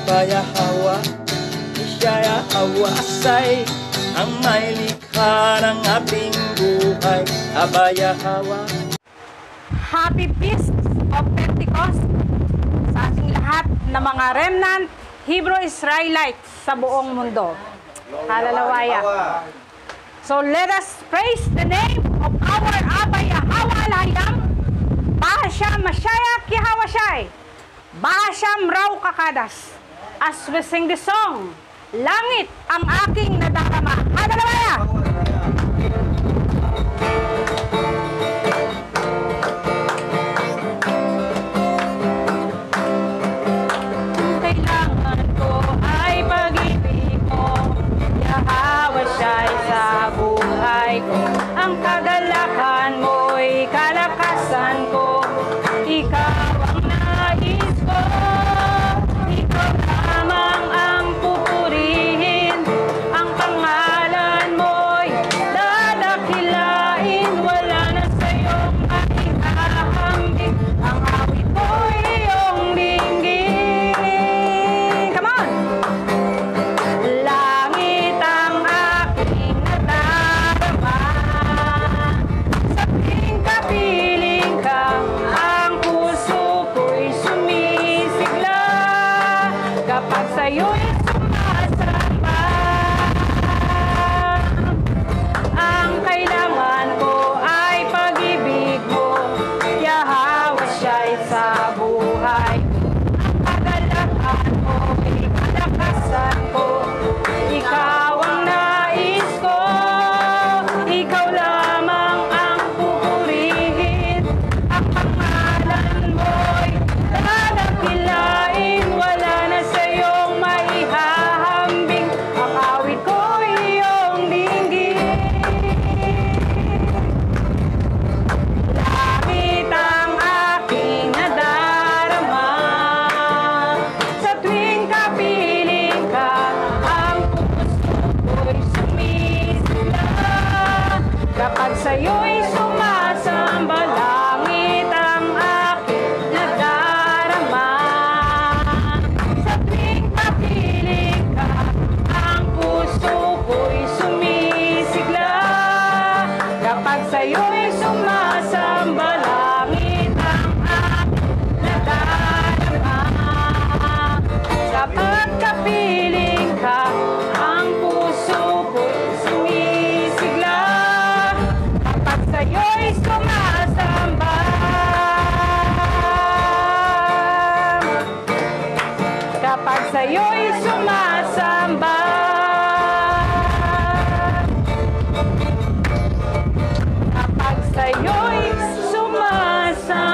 Abayahawa, Ishayahawasay, ang may likha ng ating buhay. Abayahawa. Happy Feast of Pentecost sa ating lahat na mga remnant Hebrew Israelites sa buong mundo. Hallelujah. So let us praise the name of our Abba Yahweh Elohim. Bahasham Mashayach Yahawashai. Bahasham Raw Kakadas. As we sing the song, Langit ang aking nadarama. Hallelujah. Kailangan ko ay pag-ibig mo, Yahawashai sa buhay ko. Ang kagalakan mo'y kalakasan ko, ikaw ang nais ko. Ikaw lamang ang pupurihin, ang pangalan mo'y dadakilain. Wala na sa'yong maihahambing, ang awit mo'y iyong dinggin. Come on! Langit ang aking nadarama, sa tuwing kapiling ka, ang puso ko'y sumisigla, kapag sa'yo'y sumasamba. Ang kailangan ko ay pag-ibig mo, Yahawashai sa buhay. Ang kagalakan mo, kalakasan ko, ikaw ang nais ko. Ikaw lamang ang pupurihin, ang pangalan mo'y dadakilain. Wala na sa'yong maihahambing, ang awit ko'y iyong dinggin. Langit ang aking nadarama, sa tuwing kapiling ka, ang puso ko'y sumisigla, kapag sa'yo'y sumasamba. Langit ang aking nadarama, sa tuwing kapiling ka, ang puso ko'y sumisigla, kapag sa'yo'y sumasamba. Langit ang aking nadarama, kapag kapiling ka, ang puso ko'y sumisigla, kapag sa'yo'y sumasamba. Kapag sa'yo'y sumasamba. Kapag sa'yo'y sumasamba.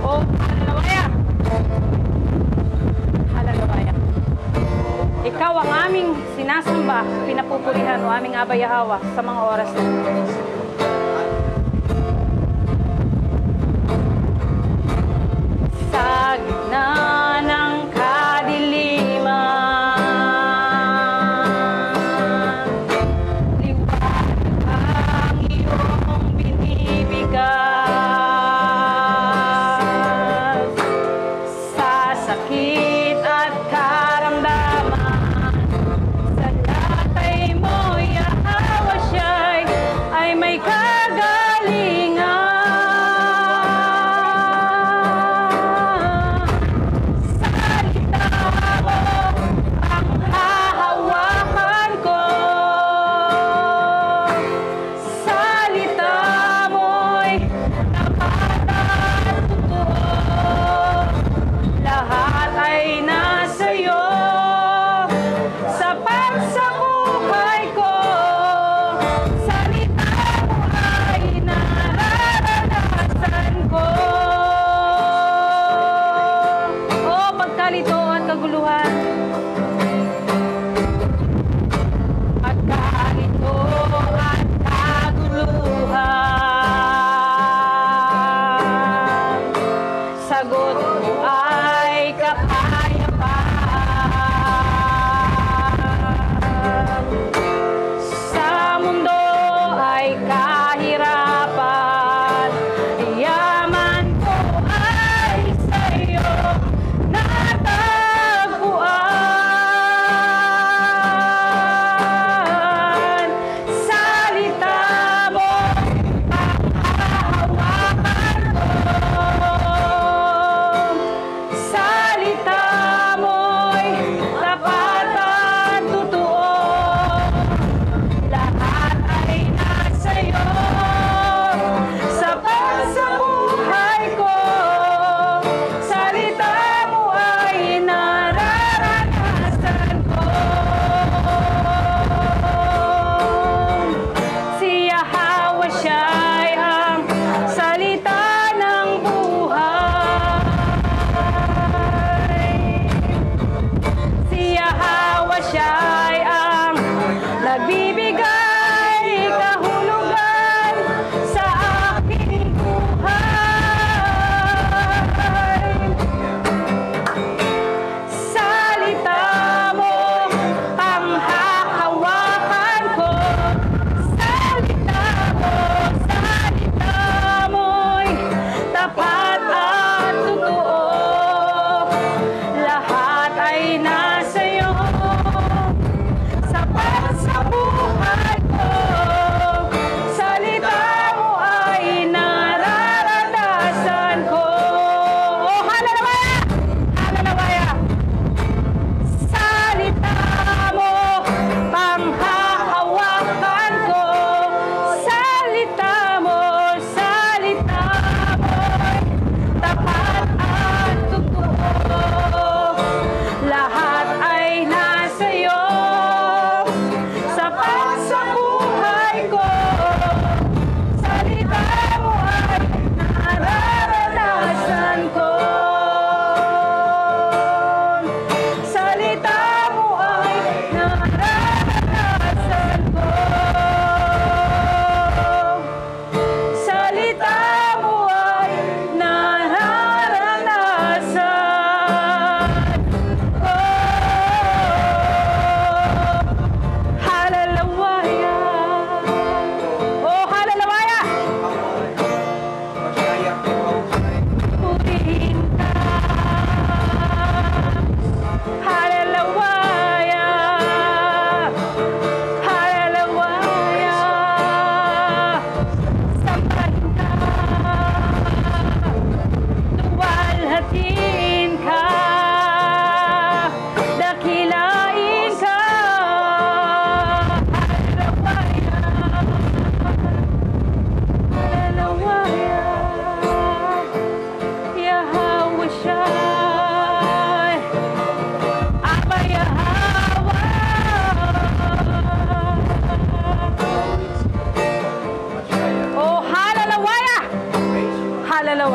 Oh, hallelujah. Hallelujah. Ikaw ang aming sinasamba, pinapupurihan o aming Abba Yahweh sa mga oras na ito. Sa gitna ng kadiliman, liwanag ang iyong binibigay. Sa sakit at karamdaman, sa latay mo, Yahawashai, ay may kagalingan.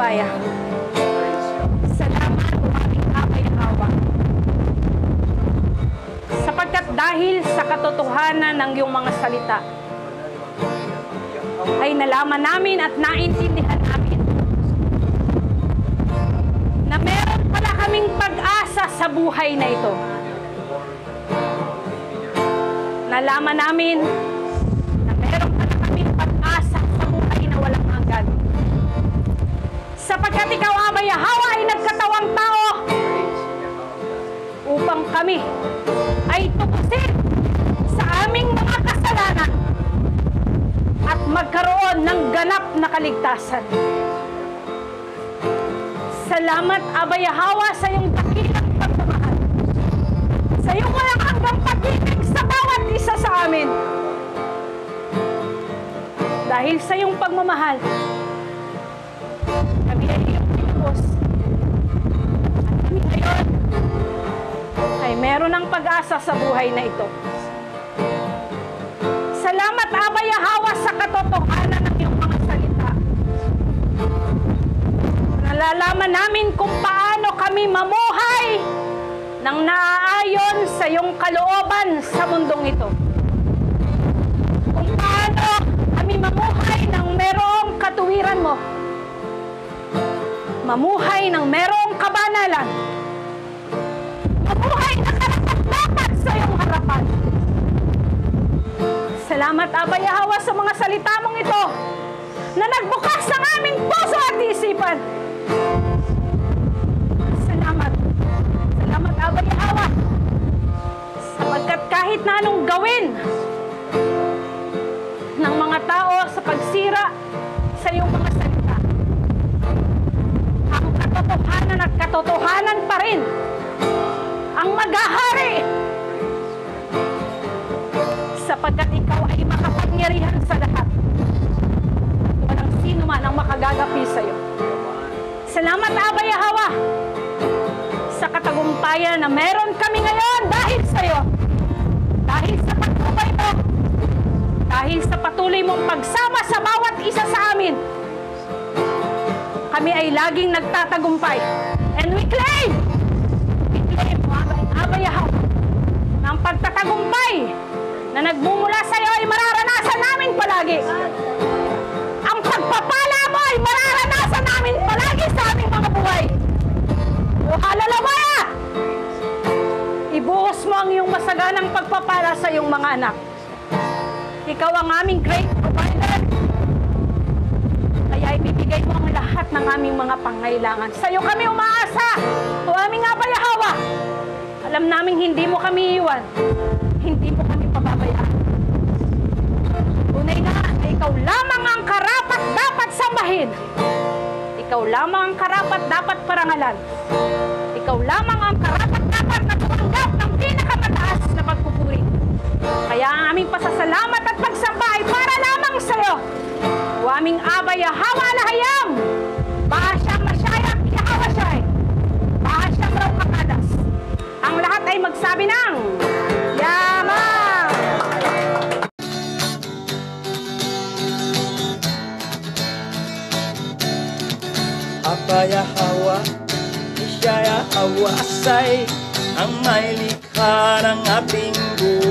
Halalawaya. Salamat o aming Abay Hawa. Sapagkat dahil sa katotohanan ng iyong mga salita, ay nalaman namin at naintindihan namin na meron pala kaming pag-asa sa buhay na ito. Nalaman namin na meron pala kaming pag-asa sa buhay na walang hanggan. Sapagkat ikaw, Abay Hawa, ay nagkatawang tao upang kami ay tukusin sa aming mga kasalanan at magkaroon ng ganap na kaligtasan. Salamat, Abay Hawa, sa iyong dakilang pagmamahal, sa iyong walang hanggang pag-ibig sa bawat isa sa amin. Dahil sa iyong pagmamahal, kami ay iyong pinubos. At kami ngayon ay meron ng pag-asa sa buhay na ito. Salamat, Abay Hawa, sa katotohanan ng iyong mga salita. Nalalaman namin kung paano kami mamuhay ng naaayon sa iyong kalooban sa mundong ito. Kung paano kami mamuhay ng merong katuwiran mo. Mamuhay ng merong kabanalan. Mamuhay na karapat-dapat sa iyong harapan. Salamat, Abay Hawa, sa mga salita mong ito na nagbukas ang aming puso at isipan. Salamat. Salamat, Abay Hawa, sapagkat kahit na anong gawin ng mga tao sa pagsira sa iyong mga salita, ang katotohanan at katotohanan pa rin ang maghahari, sapagkat ikaw ay makapangyarihan sa lahat. Walang sino man ang makagagapi sa iyo. Salamat, Abay Hawa, sa katagumpayan na meron kami ngayon dahil sa iyo. Dahil sa pagtubay mo, dahil sa patuloy mong pagsama sa bawat isa sa amin, kami ay laging nagtatagumpay. And we claim, Abay Hawa, na ang pagtatagumpay na nagmumula sa iyo ay mararanasan namin palagi. Ang pagpapala mo ay mararanasan namin palagi sa aming mga buhay. O Halalawaya, ibuhos mo ang iyong masaganang pagpapala sa iyong mga anak. Ikaw ang aming great provider. Kaya ibibigay mo ang lahat ng aming mga pangailangan. Sa iyo kami umaasa, o aming Abay Hawa. Alam naming hindi mo kami iwan. Hindi mo kami pababayaan. Tunay na ikaw lamang ang karapat dapat sambahin. Ikaw lamang ang karapat dapat parangalan. Ikaw lamang ang karapat dapat na tumanggap ng pinakamataas na pagpupuri. Kaya ang aming pasasalamat at pagsamba ay para lamang sa iyo. O aming Abay Hawa Lahayam, Bahasyang Masyayak Yahawasyay, Bahasyang Raw Kakadas. Ang lahat ay magsabi ng Yamang! Abay Hawa, Isyaya Hawa Asay, ang may likha ng ating buhay.